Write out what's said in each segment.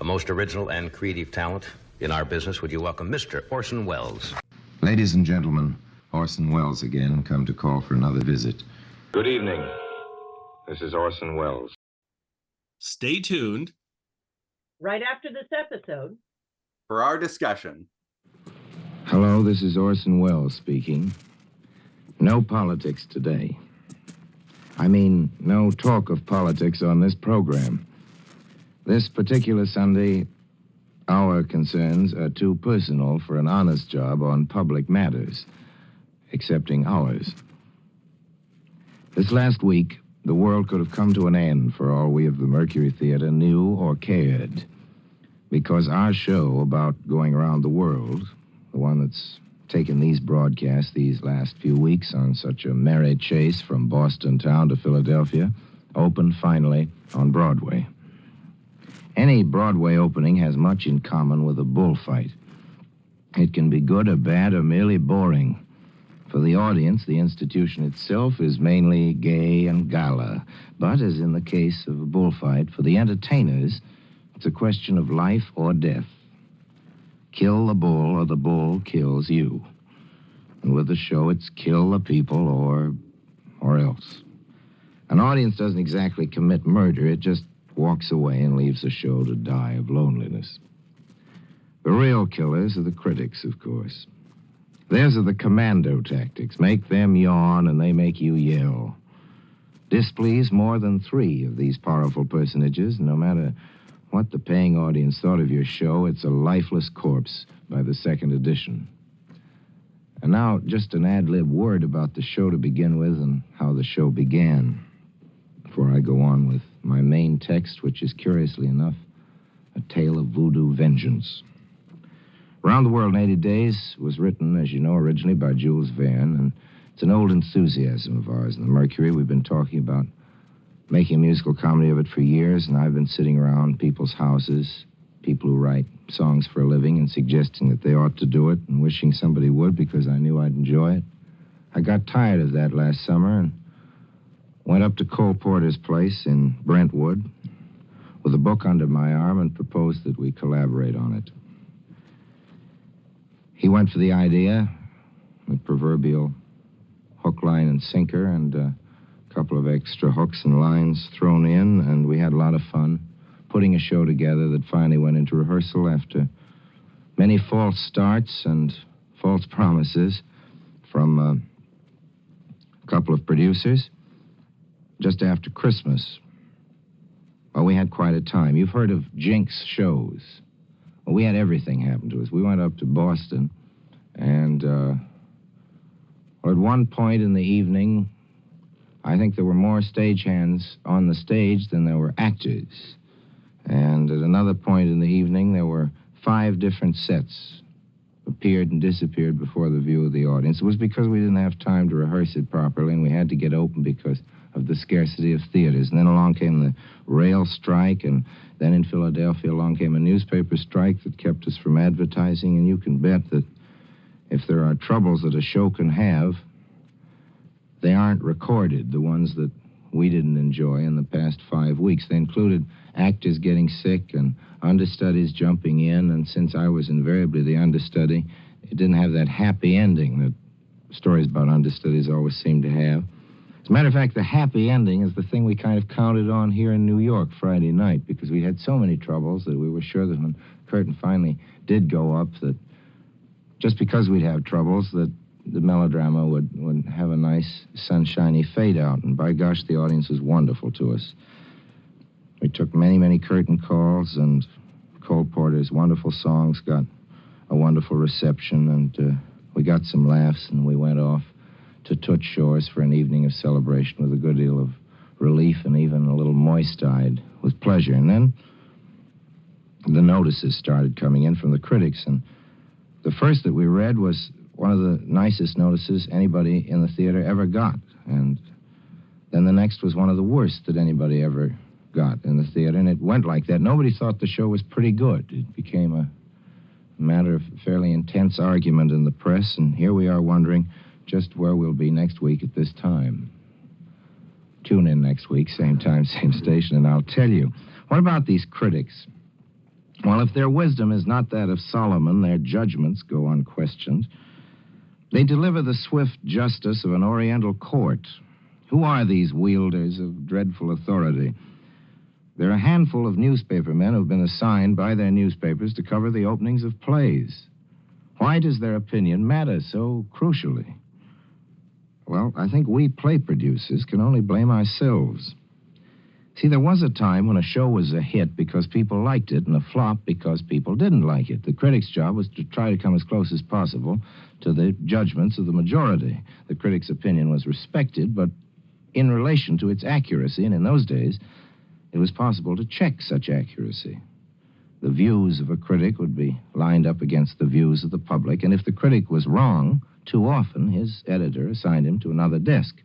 A most original and creative talent in our business. Would you welcome Mr. Orson Welles? Ladies and gentlemen, Orson Welles again, come to call for another visit. Good evening. This is Orson Welles. Stay tuned. Right after this episode. For our discussion. Hello, this is Orson Welles speaking. No politics today. I mean, no talk of politics on this program. This particular Sunday, our concerns are too personal for an honest job on public matters, excepting ours. This last week, the world could have come to an end for all we of the Mercury Theater knew or cared, because our show about going around the world, the one that's taken these broadcasts these last few weeks on such a merry chase from Boston town to Philadelphia, opened finally on Broadway. Any Broadway opening has much in common with a bullfight. It can be good or bad or merely boring. For the audience, the institution itself is mainly gay and gala. But, as in the case of a bullfight, for the entertainers, it's a question of life or death. Kill the bull or the bull kills you. And with the show, it's kill the people or else. An audience doesn't exactly commit murder. It just walks away and leaves the show to die of loneliness. The real killers are the critics, of course. Theirs are the commando tactics. Make them yawn and they make you yell. Displease more than 3 of these powerful personages. No matter what the paying audience thought of your show, it's a lifeless corpse by the second edition. And now, just an ad-lib word about the show to begin with and how the show began, before I go on with my main text, which is, curiously enough, a tale of voodoo vengeance. Around the World in 80 Days was written, as you know, originally by Jules Verne, and it's an old enthusiasm of ours in the Mercury. We've been talking about making a musical comedy of it for years, and I've been sitting around people's houses, people who write songs for a living, and suggesting that they ought to do it and wishing somebody would because I knew I'd enjoy it. I got tired of that last summer and went up to Cole Porter's place in Brentwood with a book under my arm and proposed that we collaborate on it. He went for the idea, the proverbial hook, line, and sinker, and a couple of extra hooks and lines thrown in, and we had a lot of fun putting a show together that finally went into rehearsal after many false starts and false promises from a couple of producers. Just after Christmas. Well, we had quite a time. You've heard of jinx shows. Well, we had everything happen to us. We went up to Boston, and at one point in the evening, I think there were more stagehands on the stage than there were actors. And at another point in the evening, there were 5 different sets appeared and disappeared before the view of the audience. It was because we didn't have time to rehearse it properly, and we had to get open because of the scarcity of theaters. And then along came the rail strike, and then in Philadelphia along came a newspaper strike that kept us from advertising. And you can bet that if there are troubles that a show can have, they aren't recorded, the ones that we didn't enjoy in the past 5 weeks. They included actors getting sick and understudies jumping in, and since I was invariably the understudy, it didn't have that happy ending that stories about understudies always seem to have. As a matter of fact, the happy ending is the thing we kind of counted on here in New York Friday night, because we had so many troubles that we were sure that when the curtain finally did go up, that just because we'd have troubles, that the melodrama would have a nice sunshiny fade out. And by gosh, the audience was wonderful to us. We took many, many curtain calls, and Cole Porter's wonderful songs got a wonderful reception, and we got some laughs, and we went off to Toots Shores for an evening of celebration with a good deal of relief and even a little moist-eyed with pleasure. And then the notices started coming in from the critics, and the first that we read was one of the nicest notices anybody in the theater ever got. And then the next was one of the worst that anybody ever got in the theater, and it went like that. Nobody thought the show was pretty good. It became a matter of fairly intense argument in the press, and here we are wondering just where we'll be next week at this time. Tune in next week, same time, same station, and I'll tell you. What about these critics? While if their wisdom is not that of Solomon, their judgments go unquestioned. They deliver the swift justice of an oriental court. Who are these wielders of dreadful authority? They're a handful of newspaper men who've been assigned by their newspapers to cover the openings of plays. Why does their opinion matter so crucially? Well, I think we play producers can only blame ourselves. See, there was a time when a show was a hit because people liked it and a flop because people didn't like it. The critic's job was to try to come as close as possible to the judgments of the majority. The critic's opinion was respected, but in relation to its accuracy, and in those days, it was possible to check such accuracy. The views of a critic would be lined up against the views of the public, and if the critic was wrong, too often his editor assigned him to another desk.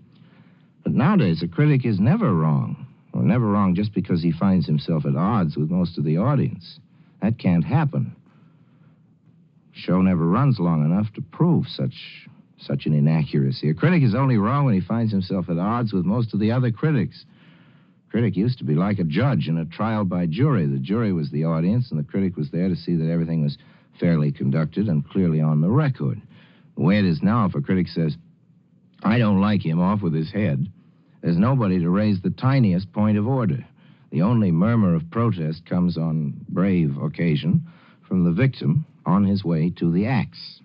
But nowadays, a critic is never wrong. Or never wrong just because he finds himself at odds with most of the audience. That can't happen. Show never runs long enough to prove such an inaccuracy. A critic is only wrong when he finds himself at odds with most of the other critics. A critic used to be like a judge in a trial by jury. The jury was the audience, and the critic was there to see that everything was fairly conducted and clearly on the record. The way it is now, if a critic says, "I don't like him," off with his head, there's nobody to raise the tiniest point of order. The only murmur of protest comes on brave occasion from the victim on his way to the axe.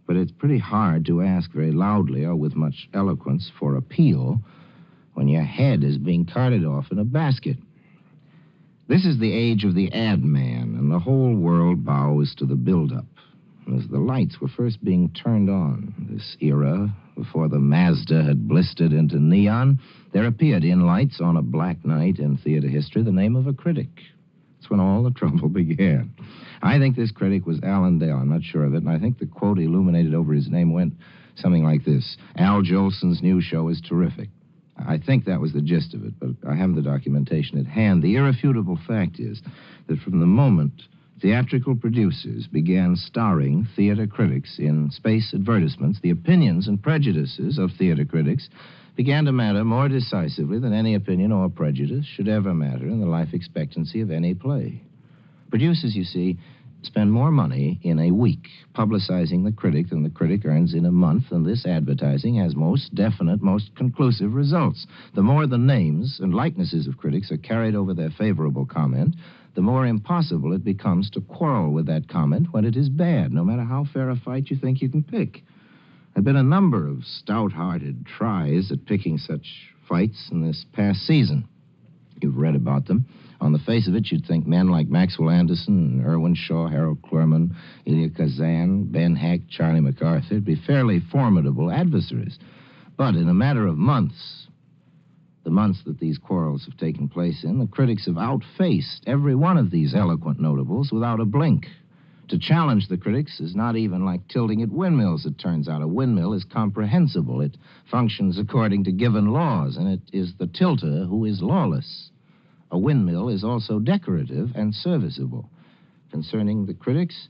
But it's pretty hard to ask very loudly or with much eloquence for appeal when your head is being carted off in a basket. This is the age of the ad man, and the whole world bows to the build-up. As the lights were first being turned on, this era, before the Mazda had blistered into neon, there appeared in lights on a black night in theater history the name of a critic. That's when all the trouble began. I think this critic was Alan Dale. I'm not sure of it, and I think the quote illuminated over his name went something like this: "Al Jolson's new show is terrific." I think that was the gist of it, but I have the documentation at hand. The irrefutable fact is that from the moment theatrical producers began starring theater critics in space advertisements, the opinions and prejudices of theater critics began to matter more decisively than any opinion or prejudice should ever matter in the life expectancy of any play. Producers, you see, spend more money in a week publicizing the critic than the critic earns in a month, and this advertising has most definite, most conclusive results. The more the names and likenesses of critics are carried over their favorable comment, the more impossible it becomes to quarrel with that comment when it is bad, no matter how fair a fight you think you can pick. There have been a number of stout-hearted tries at picking such fights in this past season. You've read about them. On the face of it, you'd think men like Maxwell Anderson, Irwin Shaw, Harold Clurman, Elia Kazan, Ben Heck, Charlie MacArthur would be fairly formidable adversaries. But in a matter of months, the months that these quarrels have taken place in, the critics have outfaced every one of these eloquent notables without a blink. To challenge the critics is not even like tilting at windmills, it turns out. A windmill is comprehensible. It functions according to given laws, and it is the tilter who is lawless. A windmill is also decorative and serviceable. Concerning the critics,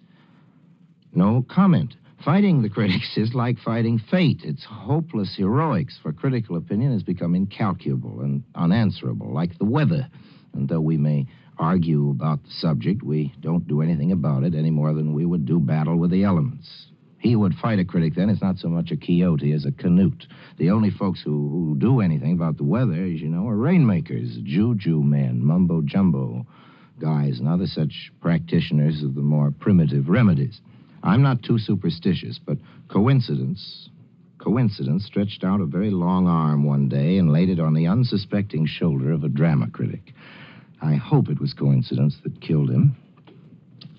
no comment. Fighting the critics is like fighting fate. It's hopeless heroics, for critical opinion has become incalculable and unanswerable, like the weather. And though we may argue about the subject, we don't do anything about it any more than we would do battle with the elements. He who would fight a critic, then, is not so much a Quixote as a Canute. The only folks who do anything about the weather, as you know, are rainmakers, juju men, mumbo-jumbo guys, and other such practitioners of the more primitive remedies. I'm not too superstitious, but coincidence stretched out a very long arm one day and laid it on the unsuspecting shoulder of a drama critic. I hope it was coincidence that killed him,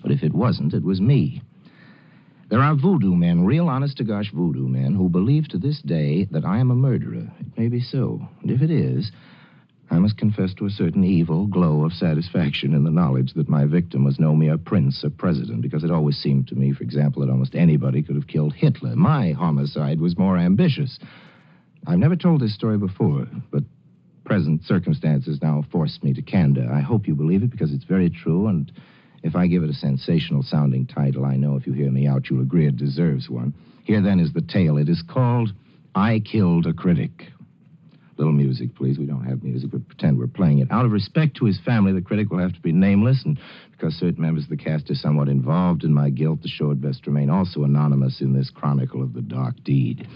but if it wasn't, it was me. There are voodoo men, real honest-to-gosh voodoo men, who believe to this day that I am a murderer. It may be so, and if it is, I must confess to a certain evil glow of satisfaction in the knowledge that my victim was no mere prince or president, because it always seemed to me, for example, that almost anybody could have killed Hitler. My homicide was more ambitious. I've never told this story before, but present circumstances now force me to candor. I hope you believe it, because it's very true, and if I give it a sensational-sounding title, I know if you hear me out, you'll agree it deserves one. Here, then, is the tale. It is called I Killed a Critic. Little music, please. We don't have music, but pretend we're playing it. Out of respect to his family, the critic will have to be nameless, and because certain members of the cast are somewhat involved in my guilt, the show had best remain also anonymous in this chronicle of the dark deed.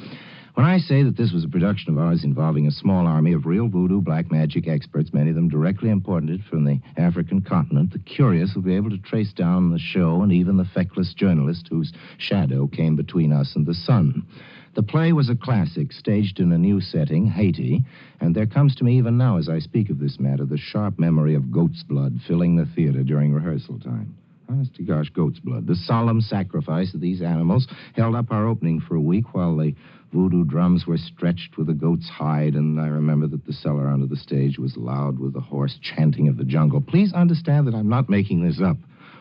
When I say that this was a production of ours involving a small army of real voodoo black magic experts, many of them directly imported from the African continent, the curious will be able to trace down the show and even the feckless journalist whose shadow came between us and the sun. The play was a classic, staged in a new setting, Haiti, and there comes to me even now as I speak of this matter the sharp memory of goat's blood filling the theater during rehearsal time. Honest to gosh, goat's blood. The solemn sacrifice of these animals held up our opening for a week while the voodoo drums were stretched with a goat's hide, and I remember that the cellar under the stage was loud with the hoarse chanting of the jungle. Please understand that I'm not making this up.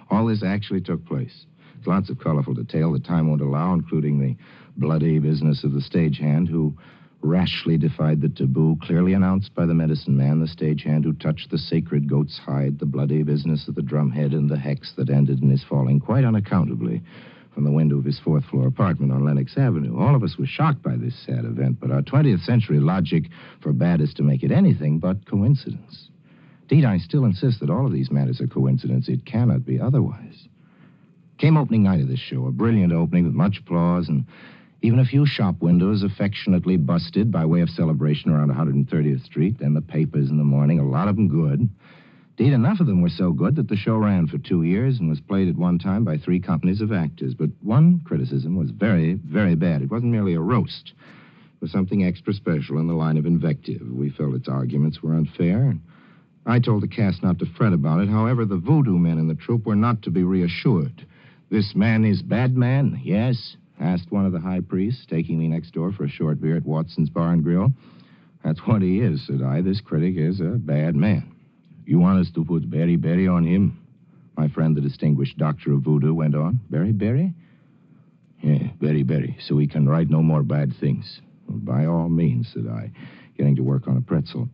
All this actually took place. There's lots of colorful detail that time won't allow, including the bloody business of the stagehand who rashly defied the taboo clearly announced by the medicine man, the stagehand who touched the sacred goat's hide, the bloody business of the drumhead, and the hex that ended in his falling quite unaccountably from the window of his fourth-floor apartment on Lenox Avenue. All of us were shocked by this sad event, but our 20th century logic forbade us to make it anything but coincidence. Indeed, I still insist that all of these matters are coincidence. It cannot be otherwise. Came opening night of this show, a brilliant opening with much applause and even a few shop windows affectionately busted by way of celebration around 130th Street. Then the papers in the morning, a lot of them good. Indeed, enough of them were so good that the show ran for 2 years and was played at one time by 3 companies of actors. But one criticism was very, very bad. It wasn't merely a roast. It was something extra special in the line of invective. We felt its arguments were unfair. I told the cast not to fret about it. However, the voodoo men in the troupe were not to be reassured. This man is bad man, yes? Asked one of the high priests, taking me next door for a short beer at Watson's Bar and Grill. That's what he is, said I. This critic is a bad man. You want us to put Berry Berry on him? My friend, the distinguished doctor of voodoo, went on. Berry Berry? Yeah, Berry Berry, so he can write no more bad things. Well, by all means, said I, getting to work on a pretzel.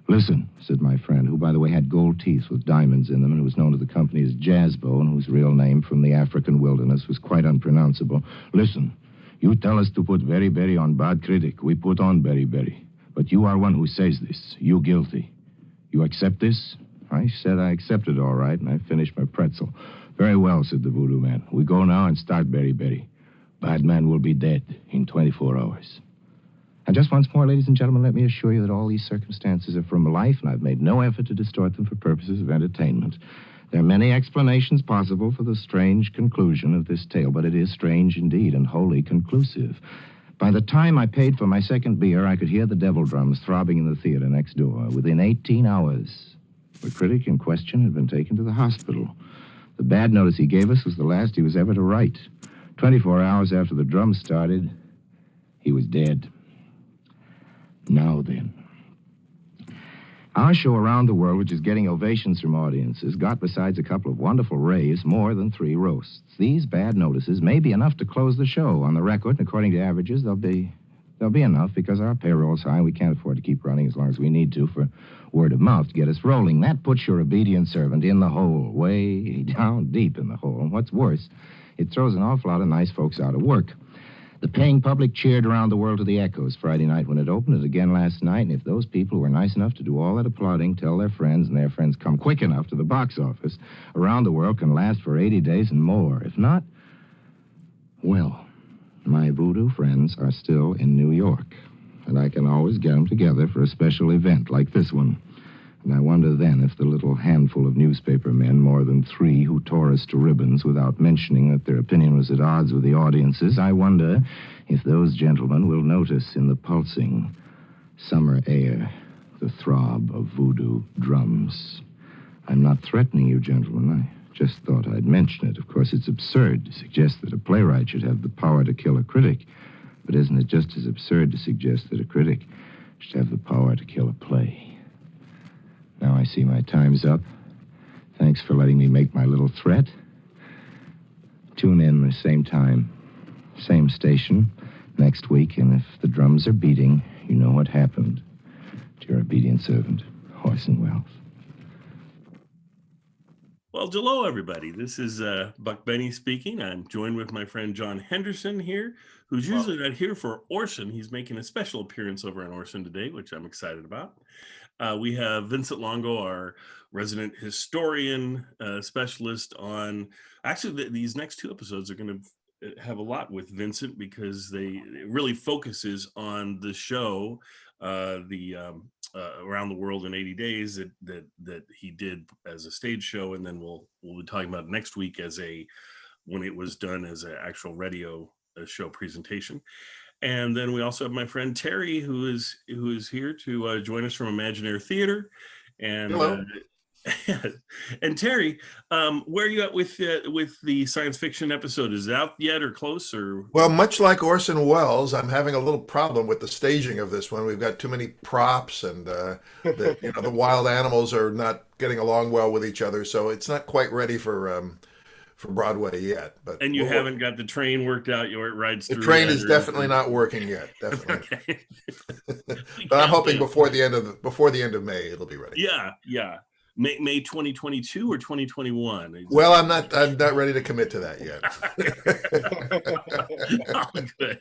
Listen, said my friend, who, by the way, had gold teeth with diamonds in them and who was known to the company as Jazzbo, and whose real name from the African wilderness was quite unpronounceable. Listen, you tell us to put Berry Berry on bad critic. We put on Berry Berry. But you are one who says this. You guilty. You accept this? I said I accepted all right, and I finished my pretzel. Very well, said the voodoo man. We go now and start Berry Berry. Bad man will be dead in 24 hours. And just once more, ladies and gentlemen, let me assure you that all these circumstances are from life, and I've made no effort to distort them for purposes of entertainment. There are many explanations possible for the strange conclusion of this tale, but it is strange indeed and wholly conclusive. By the time I paid for my second beer, I could hear the devil drums throbbing in the theater next door. Within 18 hours, the critic in question had been taken to the hospital. The bad notice he gave us was the last he was ever to write. 24 hours after the drums started, he was dead. Now then. Our show around the world, which is getting ovations from audiences, got, besides a couple of wonderful raves, more than 3 roasts. These bad notices may be enough to close the show. On the record, and according to averages, they'll be enough because our payroll's high. We can't afford to keep running as long as we need to for word of mouth to get us rolling. That puts your obedient servant in the hole, way down deep in the hole. And what's worse, it throws an awful lot of nice folks out of work. The paying public cheered around the world to the echoes Friday night when it opened, and again last night, and if those people were nice enough to do all that applauding, tell their friends, and their friends come quick enough to the box office, around the world can last for 80 days and more. If not, well, my voodoo friends are still in New York, and I can always get them together for a special event like this one. And I wonder then if the little handful of newspaper men, more than 3, who tore us to ribbons without mentioning that their opinion was at odds with the audience's, I wonder if those gentlemen will notice in the pulsing summer air the throb of voodoo drums. I'm not threatening you, gentlemen. I just thought I'd mention it. Of course, it's absurd to suggest that a playwright should have the power to kill a critic. But isn't it just as absurd to suggest that a critic should have the power to kill a play? Now I see my time's up. Thanks for letting me make my little threat. Tune in the same time, same station, next week, and if the drums are beating, you know what happened to your obedient servant, Orson Welles. Well, hello, everybody. This is Buck Benny speaking. I'm joined with my friend John Henderson here, who's usually not here for Orson. He's making a special appearance over on Orson today, which I'm excited about. We have Vincent Longo, our resident historian specialist on. Actually, these next two episodes are going to have a lot with Vincent because it really focuses on the show, Around the World in 80 Days that he did as a stage show, and then we'll be talking about next week when it was done as an actual radio show presentation. And then we also have my friend Terry, who is here to join us from Imaginary Theater. And hello. And Terry, where are you at with the science fiction episode? Is it out yet or close? Or Well, much like Orson Welles, I'm having a little problem with the staging of this one. We've got too many props, and the wild animals are not getting along well with each other, so it's not quite ready for Broadway yet. But and you haven't got the train worked out where it rides through. The train is definitely not working yet. Definitely. But I'm hoping before the end of May it'll be ready. Yeah. May 2022 or 2021? Well, I'm not ready to commit to that yet. Oh, good.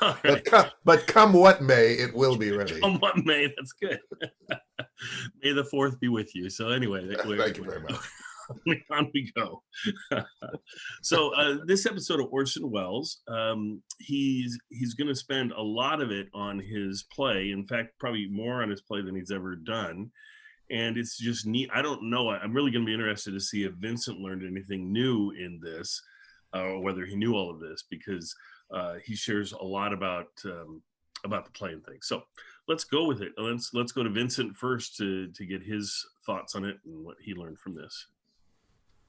All right. But come what may, it will be ready. Come what may, that's good. May the 4th be with you. So anyway, thank you very much. On we go. So this episode of Orson Welles, he's going to spend a lot of it on his play. In fact, probably more on his play than he's ever done. And it's just neat. I don't know. I'm really going to be interested to see if Vincent learned anything new in this, or whether he knew all of this, because he shares a lot about the play and things. So let's go with it. Let's go to Vincent first to get his thoughts on it and what he learned from this.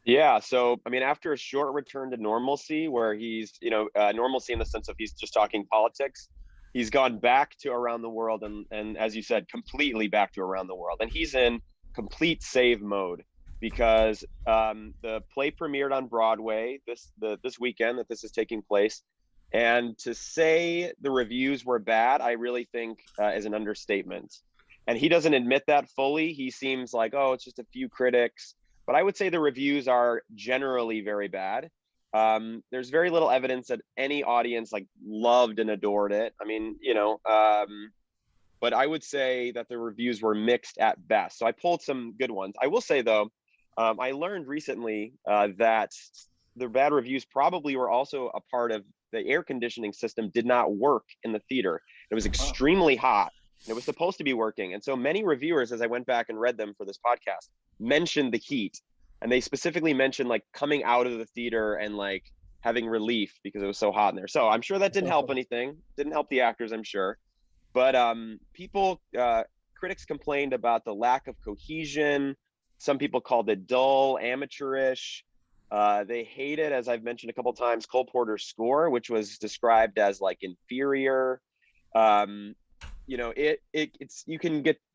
Yeah. So, I mean, after a short return to normalcy, where he's, normalcy in the sense of he's just talking politics, he's gone back to Around the World and as you said, completely back to Around the World. And he's in complete save mode because the play premiered on Broadway this weekend that this is taking place. And to say the reviews were bad, I really think is an understatement. And he doesn't admit that fully. He seems like, oh, it's just a few critics. But I would say the reviews are generally very bad. There's very little evidence that any audience loved and adored it. I mean, but I would say that the reviews were mixed at best. So I pulled some good ones. I will say though, I learned recently that the bad reviews probably were also a part of the air conditioning system did not work in the theater. It was extremely hot. And it was supposed to be working. And so many reviewers, as I went back and read them for this podcast, mentioned the heat. And they specifically mentioned coming out of the theater and having relief because it was so hot in there. So I'm sure that didn't help anything. Didn't help the actors, I'm sure. But critics complained about the lack of cohesion. Some people called it dull, amateurish. They hated, as I've mentioned a couple times, Cole Porter's score, which was described as inferior. You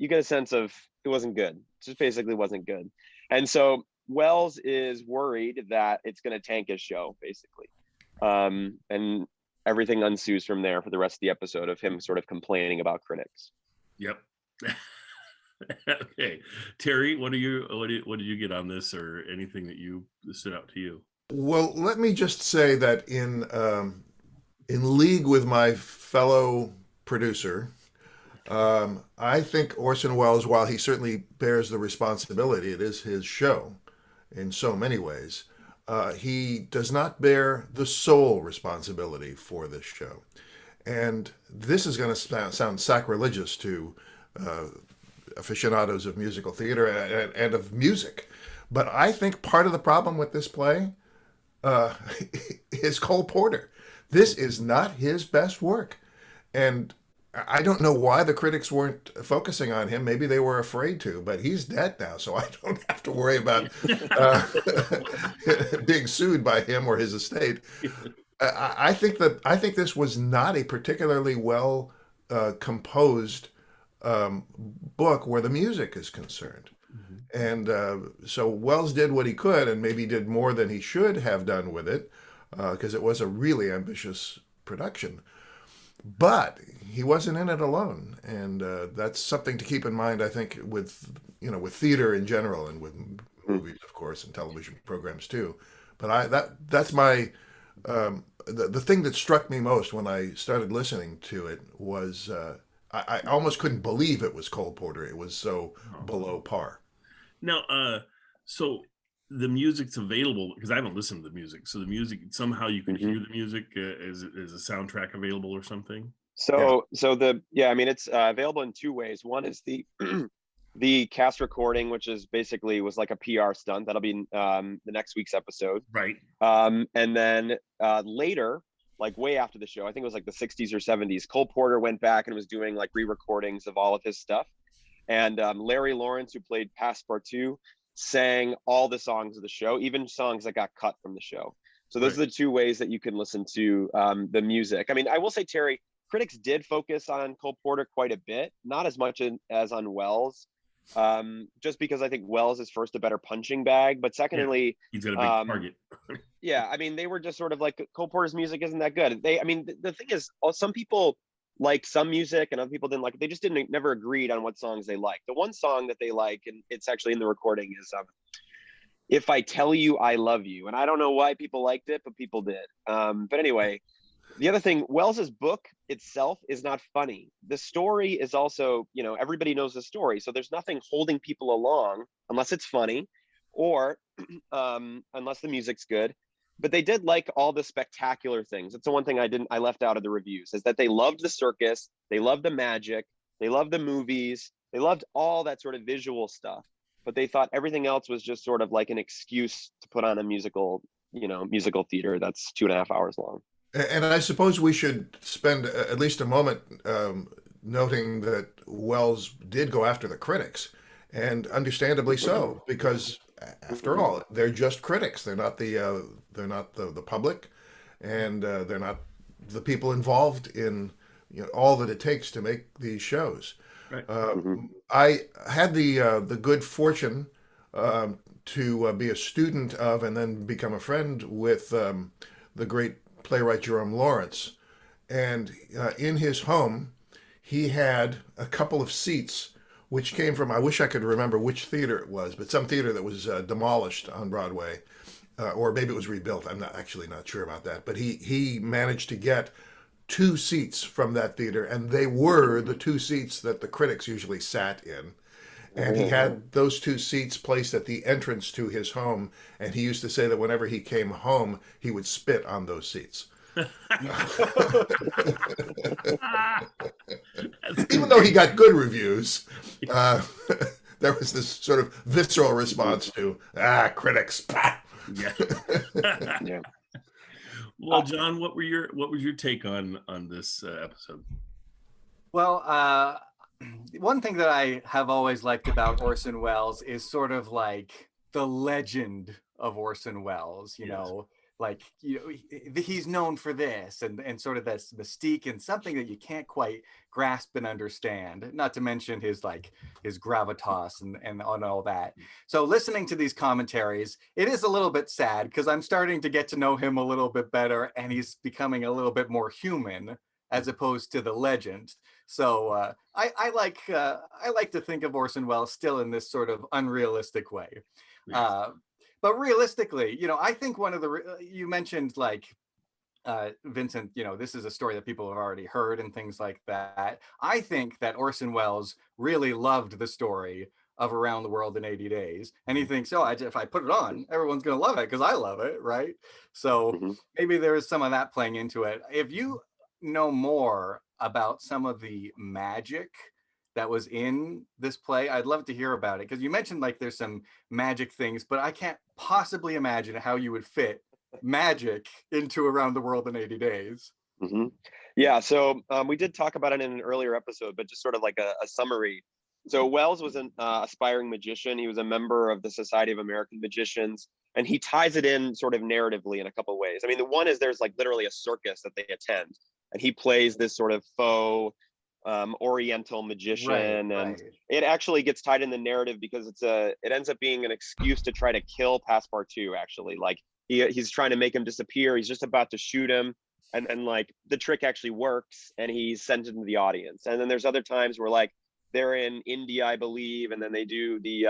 get a sense of it wasn't good. It just basically wasn't good. And so Welles is worried that it's going to tank his show, basically. And everything ensues from there for the rest of the episode of him sort of complaining about critics. Yep. Okay. Terry, what did you get on this, or anything that stood out to you? Well, let me just say that in league with my fellow producer, I think Orson Welles, while he certainly bears the responsibility, it is his show in so many ways, he does not bear the sole responsibility for this show. And this is going to sound sacrilegious to aficionados of musical theater and of music. But I think part of the problem with this play is Cole Porter. This is not his best work. And I don't know why the critics weren't focusing on him. Maybe they were afraid to, but he's dead now, so I don't have to worry about being sued by him or his estate. I think this was not a particularly well composed book where the music is concerned. Mm-hmm. And so Welles did what he could, and maybe did more than he should have done with it, because it was a really ambitious production. But he wasn't in it alone, and that's something to keep in mind, I think, with theater in general and with movies, of course, and television programs too. But that's my the thing that struck me most when I started listening to it was I almost couldn't believe it was Cole Porter. It was so below par. Now, so the music's available because I haven't listened to the music. So the music, somehow you can hear the music as a soundtrack available or something. I mean, it's available in two ways. One is the the cast recording, which is basically was like a PR stunt. That'll be in, the next week's episode. Right. And then later, like way after the show, I think it was like the 60s or 70s, Cole Porter went back and was doing like re-recordings of all of his stuff. And Larry Lawrence, who played Passepartout, sang all the songs of the show, even songs that got cut from the show. So those are the two ways that you can listen to the music. I mean, I will say, Terry, critics did focus on Cole Porter quite a bit, not as much as on Wells, just because I think Wells is first a better punching bag, but secondly, he's got a big target. Yeah, I mean, they were just sort of like, Cole Porter's music isn't that good. I mean, the thing is, some people like some music and other people didn't like it. They just never agreed on what songs they liked. The one song that they like, and it's actually in the recording, is If I Tell You I Love You. And I don't know why people liked it, but people did. But anyway, the other thing, Wells's book itself is not funny. The story is also, everybody knows the story. So there's nothing holding people along unless it's funny or unless the music's good. But they did like all the spectacular things. It's the one thing I left out of the reviews, is that they loved the circus, they loved the magic, they loved the movies, they loved all that sort of visual stuff. But they thought everything else was just sort of like an excuse to put on a musical theater that's 2.5 hours long. And I suppose we should spend at least a moment noting that Wells did go after the critics, and understandably so, because after all, they're just critics. They're not the public, and they're not the people involved in all that it takes to make these shows. Right. I had the good fortune to be a student of and then become a friend with the great playwright Jerome Lawrence, and in his home he had a couple of seats which came from, I wish I could remember which theater it was, but some theater that was demolished on Broadway, or maybe it was rebuilt. I'm not sure about that, but he managed to get 2 seats from that theater, and they were the 2 seats that the critics usually sat in. And he had those 2 seats placed at the entrance to his home, and he used to say that whenever he came home, he would spit on those seats. Even though he got good reviews, there was this sort of visceral response to critics. Yeah. Yeah. Well, John, what was your take on this episode? Well, one thing that I have always liked about Orson Welles is sort of like the legend of Orson Welles, you know, like, he's known for this and sort of this mystique and something that you can't quite grasp and understand, not to mention his gravitas and all that. So listening to these commentaries, it is a little bit sad because I'm starting to get to know him a little bit better, and he's becoming a little bit more human as opposed to the legend. So I like to think of Orson Welles still in this sort of unrealistic way. Yes. But realistically, I think one of you mentioned Vincent, this is a story that people have already heard and things like that. I think that Orson Welles really loved the story of Around the World in 80 Days. And he thinks, if I put it on, everyone's going to love it because I love it, right? So maybe there is some of that playing into it. If you know more about some of the magic that was in this play, I'd love to hear about it, because you mentioned there's some magic things, but I can't possibly imagine how you would fit magic into Around the World in 80 Days. Yeah, so we did talk about it in an earlier episode, but just sort of like a summary. So Wells was an aspiring magician. He was a member of the Society of American Magicians, and he ties it in sort of narratively in a couple of ways. I mean, the one is there's literally a circus that they attend, and he plays this sort of faux Oriental magician, and it actually gets tied in the narrative because it ends up being an excuse to try to kill Passepartout. Actually, he's trying to make him disappear. He's just about to shoot him, and the trick actually works, and he's sent into the audience. And then there's other times where they're in India, I believe, and then they do the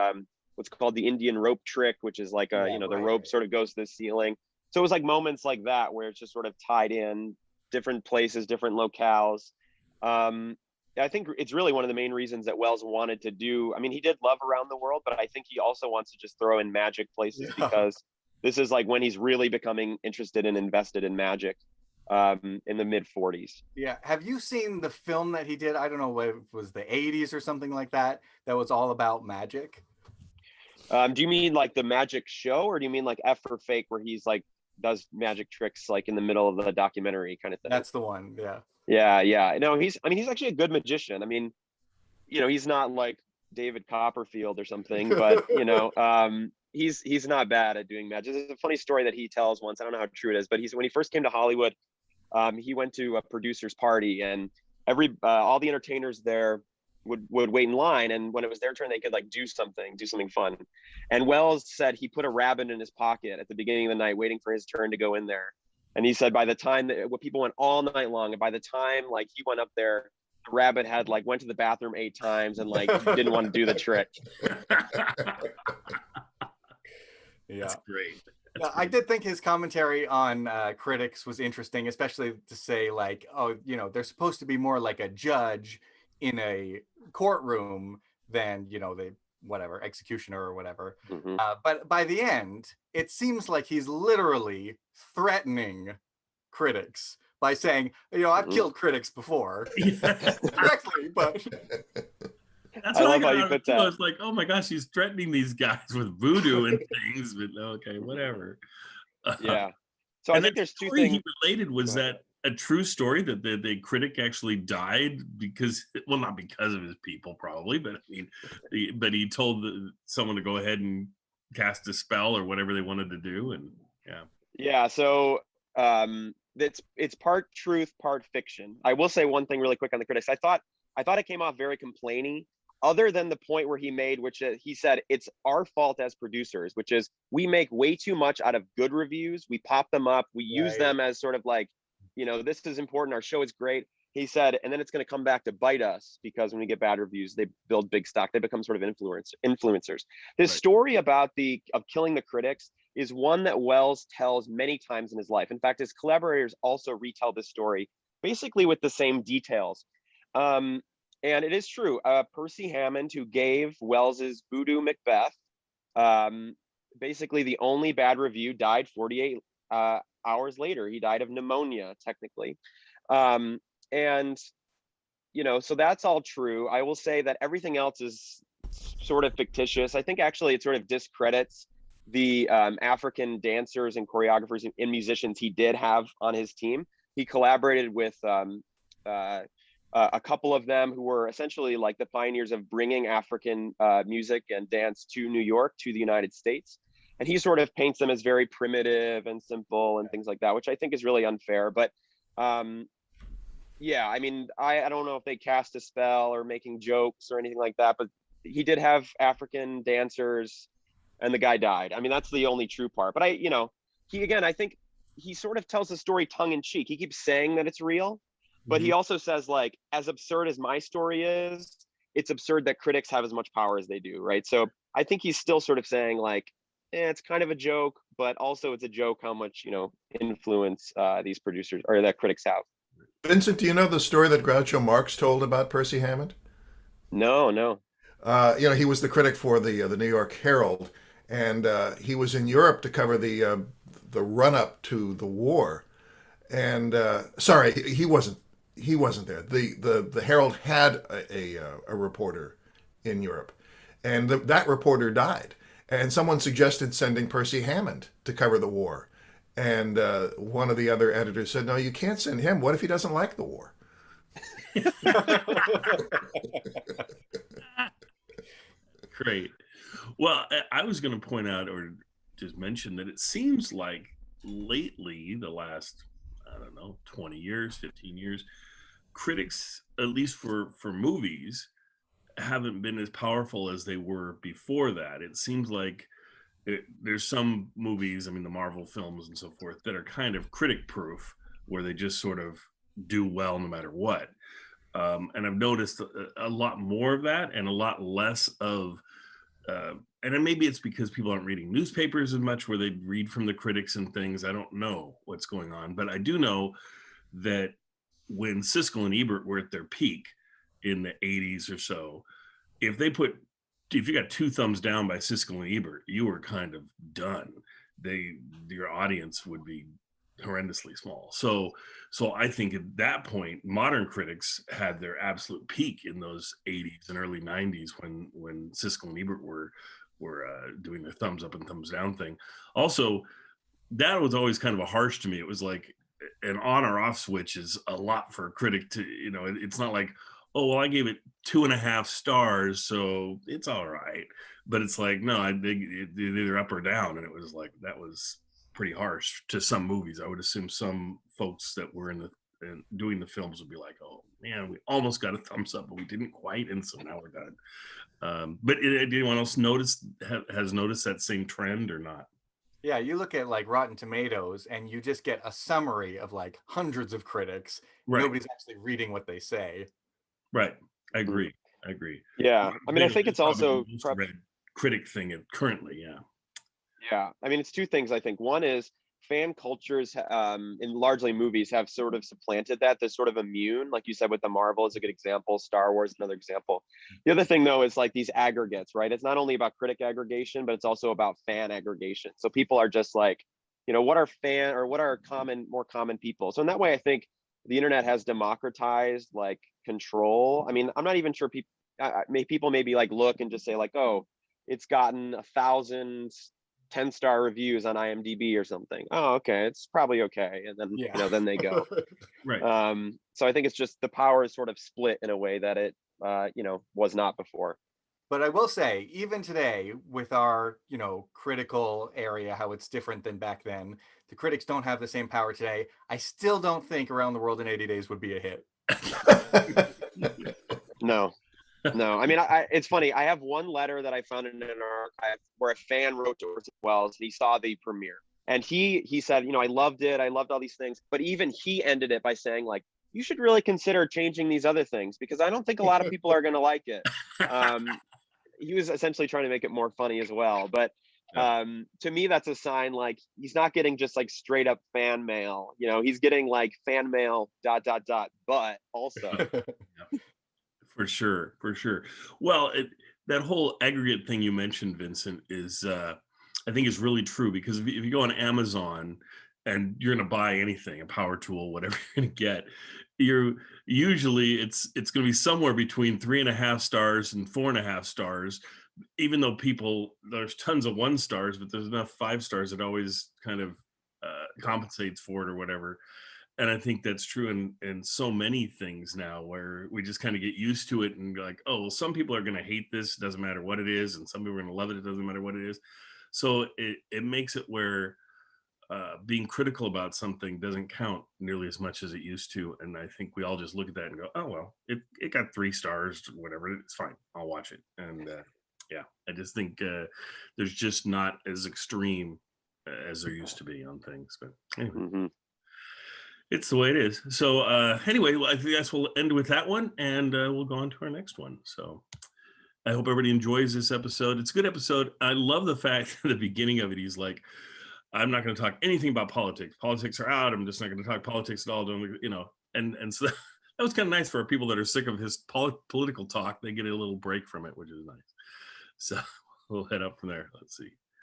what's called the Indian rope trick, which is like a, the rope sort of goes to the ceiling. So it was like moments like that where it's just sort of tied in different places, different locales. I think it's really one of the main reasons that Wells wanted to do. I mean, he did love Around the World, but I think he also wants to just throw in magic places because this is like when he's really becoming interested and invested in magic in the mid 40s. Yeah. Have you seen the film that he did? I don't know what it was, the 80s or something like that, that was all about magic? Do you mean like the magic show, or do you mean like F for Fake, where he's like does magic tricks like in the middle of the documentary kind of thing? That's the one. Yeah. Yeah. No, he's actually a good magician. I mean, he's not like David Copperfield or something, but he's not bad at doing magic. There's a funny story that he tells once. I don't know how true it is, but when he first came to Hollywood, he went to a producer's party, and all the entertainers there would wait in line, and when it was their turn, they could like do something fun. And Wells said he put a rabbit in his pocket at the beginning of the night, waiting for his turn to go in there. And he said by the time people went all night long, and by the time like he went up there, the rabbit had like went to the bathroom 8 times and like didn't want to do the trick. That's great. I did think his commentary on critics was interesting, especially to say like, oh, they're supposed to be more like a judge in a courtroom than the executioner or whatever. Mm-hmm. But by the end, it seems like he's literally threatening critics by saying, I've killed critics before. Directly, but that's what I love how you put that. I was like, oh my gosh, he's threatening these guys with voodoo and things, but okay, whatever. Yeah. So I think there's two things he related was that a true story that the critic actually died because, well, not because of his people probably, but he told someone to go ahead and cast a spell or whatever they wanted to do, and yeah. So it's part truth, part fiction. I will say one thing really quick on the critics. I thought it came off very complaining, other than the point where he made, which he said it's our fault as producers, which is we make way too much out of good reviews. We pop them up, we use them as sort of like, this is important, our show is great. He said, and then it's going to come back to bite us, because when we get bad reviews, they build big stock. They become sort of influencers. His story about of killing the critics is one that Wells tells many times in his life. In fact, his collaborators also retell this story, basically with the same details. And it is true. Percy Hammond, who gave Wells's Voodoo Macbeth, basically the only bad review, died 48 hours later. He died of pneumonia, technically. And, so that's all true. I will say that everything else is sort of fictitious. I think actually it sort of discredits the African dancers and choreographers and musicians he did have on his team. He collaborated with a couple of them who were essentially like the pioneers of bringing African music and dance to New York, to the United States. And he sort of paints them as very primitive and simple and things like that, which I think is really unfair. But yeah, I mean, I don't know if they cast a spell or making jokes or anything like that, but he did have African dancers and the guy died. I mean, that's the only true part. But I think he sort of tells the story tongue in cheek. He keeps saying that it's real, but he also says, like, as absurd as my story is, it's absurd that critics have as much power as they do, right? So I think he's still sort of saying, like, it's kind of a joke, but also it's a joke how much, influence these producers or that critics have. Vincent, do you know the story that Groucho Marx told about Percy Hammond? No. He was the critic for the New York Herald, and he was in Europe to cover the run-up to the war. And sorry, he wasn't there. The Herald had a reporter in Europe, and that reporter died. And someone suggested sending Percy Hammond to cover the war. And one of the other editors said, no, you can't send him. What if he doesn't like the war? Great. Well, I was going to point out or just mention that it seems like lately, the last, 20 years, 15 years, critics, at least for movies, haven't been as powerful as they were before that. It seems like there's some movies, the Marvel films and so forth, that are kind of critic proof, where they just sort of do well no matter what. And I've noticed a lot more of that and a lot less of and then maybe it's because people aren't reading newspapers as much, where they read from the critics and things. I don't know what's going on, but I do know that when Siskel and Ebert were at their peak in the 80s or so, if you got 2 thumbs down by Siskel and Ebert, you were kind of done. Your audience would be horrendously small. So I think at that point, modern critics had their absolute peak in those 80s and early 90s when Siskel and Ebert were doing their thumbs up and thumbs down thing. Also, that was always kind of a harsh to me. It was like an on or off switch is a lot for a critic to, it's not like, oh, well, I gave it 2.5 stars, so it's all right. But it's like, no, it's either up or down. And it was like, that was pretty harsh to some movies. I would assume some folks that were doing the films would be like, oh man, we almost got a thumbs up, but we didn't quite. And so now we're done. But did anyone else has noticed that same trend or not? Yeah, you look at like Rotten Tomatoes and you just get a summary of like hundreds of critics. Right. Nobody's actually reading what they say. Right. I agree. Yeah. I mean, I think it's also the most read critic thing currently. Yeah. Yeah. I mean, it's 2 things, I think. One is fan cultures in largely movies have sort of supplanted that. They're sort of immune, like you said, with the Marvel is a good example, Star Wars another example. The other thing though is like these aggregates, right? It's not only about critic aggregation, but it's also about fan aggregation. So people are just like, what are more common people? So in that way, I think the internet has democratized like control. I mean, I'm not even sure people maybe like look and just say like, oh, it's gotten 1,000 10-star reviews on IMDb or something. Oh, okay, it's probably okay. And then then they go. Right. So I think it's just the power is sort of split in a way that it was not before. But I will say, even today, with our critical area, how it's different than back then, the critics don't have the same power today. I still don't think Around the World in 80 Days would be a hit. No. I mean, it's funny. I have one letter that I found in an archive where a fan wrote to Orson Welles. And he saw the premiere, and he said, I loved it. I loved all these things. But even he ended it by saying, like, you should really consider changing these other things because I don't think a lot of people are going to like it. He was essentially trying to make it more funny as well. But to me, that's a sign like he's not getting just like straight up fan mail. He's getting like fan mail ... but also. For sure. Well, that whole aggregate thing you mentioned, Vincent, is I think is really true, because if you go on Amazon and you're going to buy anything, a power tool, whatever you're going to get, usually it's going to be somewhere between 3.5 stars and 4.5 stars. Even though there's tons of 1 stars, but there's enough 5 stars that always kind of compensates for it or whatever. And I think that's true in so many things now, where we just kind of get used to it and like, oh, well, some people are going to hate this, doesn't matter what it is, and some people are going to love it, it doesn't matter what it is. So it makes it where being critical about something doesn't count nearly as much as it used to. And I think we all just look at that and go, oh, well, it got 3 stars, whatever, it's fine, I'll watch it. And I just think there's just not as extreme as there used to be on things. But anyway. Mm-hmm. It's the way it is. So anyway, I guess we'll end with that one, and we'll go on to our next one. So I hope everybody enjoys this episode. It's a good episode. I love the fact at the beginning of it, he's like, I'm not going to talk anything about politics. Politics are out. I'm just not going to talk politics at all. And so that was kind of nice for people that are sick of his political talk. They get a little break from it, which is nice. So we'll head up from there. Let's see.